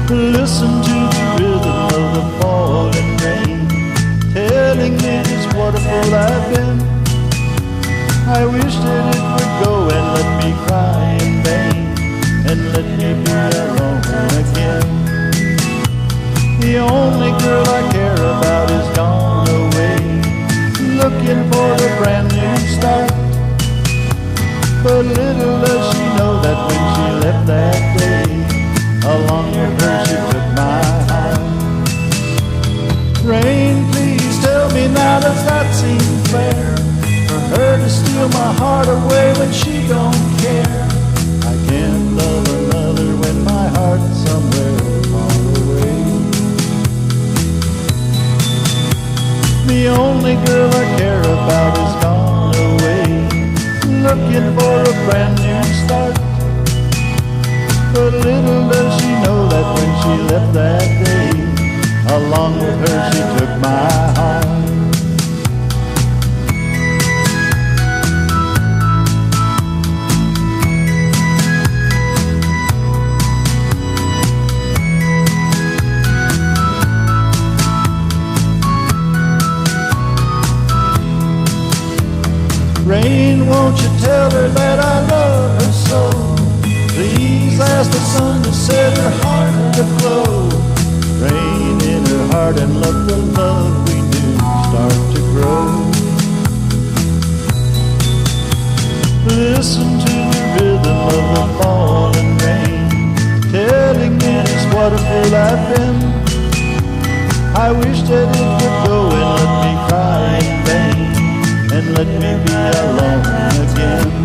Listen to the rhythm of the falling rain, telling me just what a fool I've been. I wish that it would go and let me cry in vain, and let me be alone again. The only girl I care about is gone away, looking for a brand new start. But little does she know that when she left that day, along with her she took my heart. Rain, please tell me now, does that seem fair? For her to steal my heart away when she don't care. I can't love another when my heart's somewhere far away. The only girl I care about is gone away, looking for a brand new start. But little does she know that when she left that day, along with her she took my heart. Rain, won't you tell her that I love her so? Please ask the sun to set her heart aglow. Rain in her heart and let the love we knew start to grow. Listen to the rhythm of the falling rain, telling me just what a fool I've been. I wish that it would go and let me cry in vain, and let me be alone again.